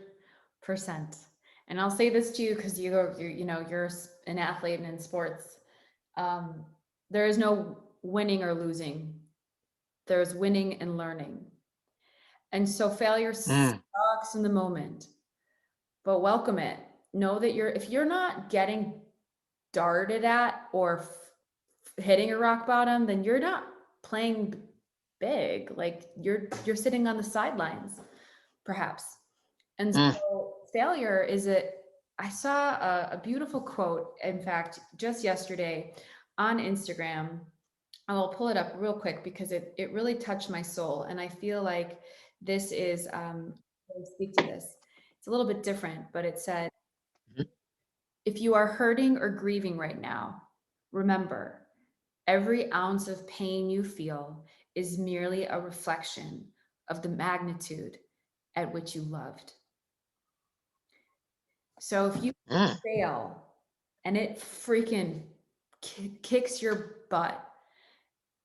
And I'll say this to you because you're an athlete and in sports. Um, there is no winning or losing. There's winning and learning. And so failure Mm, sucks in the moment, but welcome it. Know that if you're not getting darted at or hitting a rock bottom, then you're not playing big. Like, you're sitting on the sidelines, perhaps. And mm, so failure is it. I saw a beautiful quote, in fact, just yesterday on Instagram. I will pull it up real quick because it really touched my soul. And I feel like this is, really speak to this. It's a little bit different, but it said, mm, if you are hurting or grieving right now, remember, every ounce of pain you feel is merely a reflection of the magnitude at which you loved. So if you mm. fail and it freaking kicks your butt,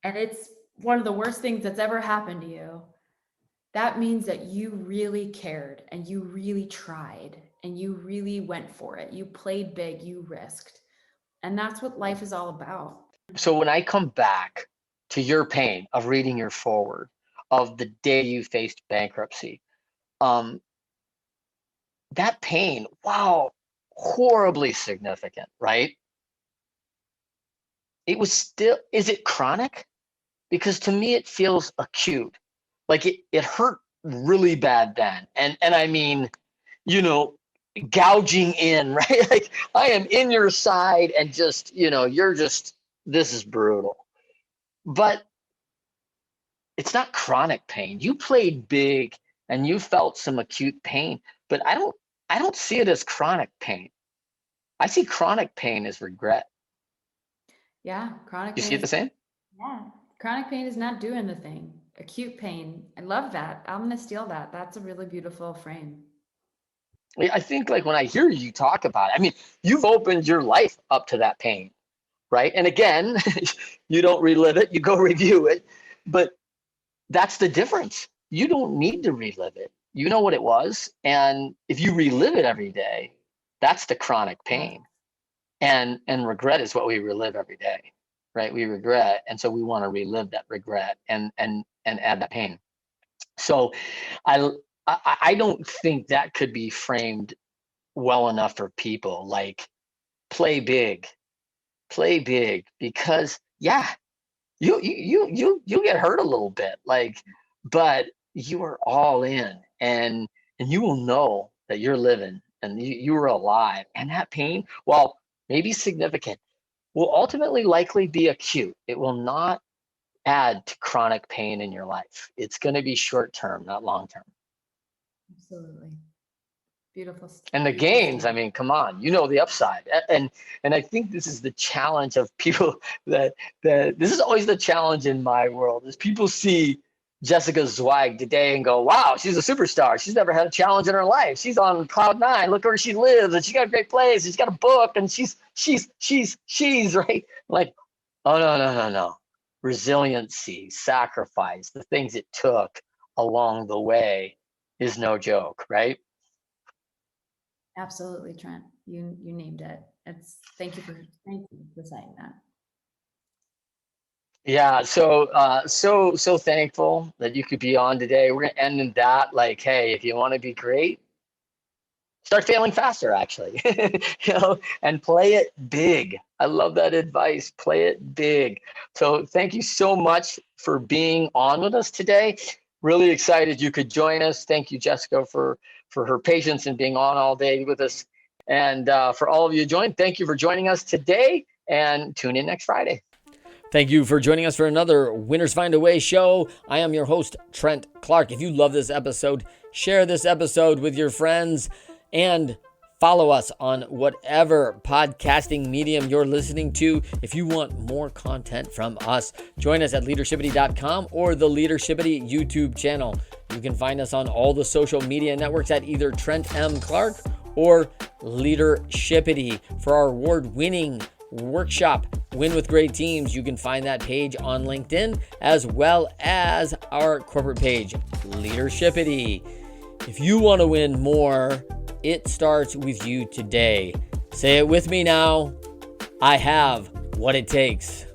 and it's one of the worst things that's ever happened to you, that means that you really cared and you really tried and you really went for it. You played big, you risked. And that's what life is all about. So when I come back to your pain of reading your forward of the day you faced bankruptcy, um, that pain, wow, horribly significant, right? It was still, is it chronic? Because to me, it feels acute. Like it hurt really bad then. And I mean, you know, gouging in, right? Like, I am in your side and just, you're just, this is brutal. But it's not chronic pain. You played big and you felt some acute pain, but I don't see it as chronic pain. I see chronic pain as regret. Yeah, You see it the same? yeah, chronic pain is not doing the thing. acute pain. I love that. I'm going to steal that. That's a really beautiful frame. I think like when I hear you talk about it, I mean, you've opened your life up to that pain, right? And again, you don't relive it, you go review it, but that's the difference. You don't need to relive it. You know what it was. And if you relive it every day, that's the chronic pain. And regret is what we relive every day, right? We regret. And so we want to relive that regret and add that pain. So I don't think that could be framed well enough for people. Like, play big, because yeah, you get hurt a little bit, like, but you are all in, and you will know that you're living and you are alive, and that pain, while maybe significant, will ultimately likely be acute. It will not add to chronic pain in your life. It's going to be short term, not long term. Absolutely. Beautiful. And the beautiful gains, I mean, come on, you know the upside. And I think this is the challenge of people that this is always the challenge in my world, is people see Jessica Zweig today and go, wow, she's a superstar. She's never had a challenge in her life. She's on cloud nine. Look where she lives, and she got a great place. She's got a book, and she's right. Like, oh, no. Resiliency, sacrifice, the things it took along the way is no joke, right? Absolutely, Trent. You named it. Thank you for saying that. Yeah, so thankful that you could be on today. We're gonna end in that, like, hey, if you want to be great, start failing faster, actually. And play it big. I love that advice. Play it big. So thank you so much for being on with us today. Really excited you could join us. Thank you, Jessica, for her patience and being on all day with us. And for all of you joined, thank you for joining us today, and tune in next Friday. Thank you for joining us for another Winners Find a Way show. I am your host, Trent Clark. If you love this episode, share this episode with your friends and follow us on whatever podcasting medium you're listening to. If you want more content from us, join us at leadershipity.com or the Leadershipity YouTube channel. You can find us on all the social media networks at either Trent M. Clark or Leadershipity. For our award-winning workshop, Win with Great Teams, you can find that page on LinkedIn, as well as our corporate page, Leadershipity. If you want to win more, it starts with you today. Say it with me now. I have what it takes.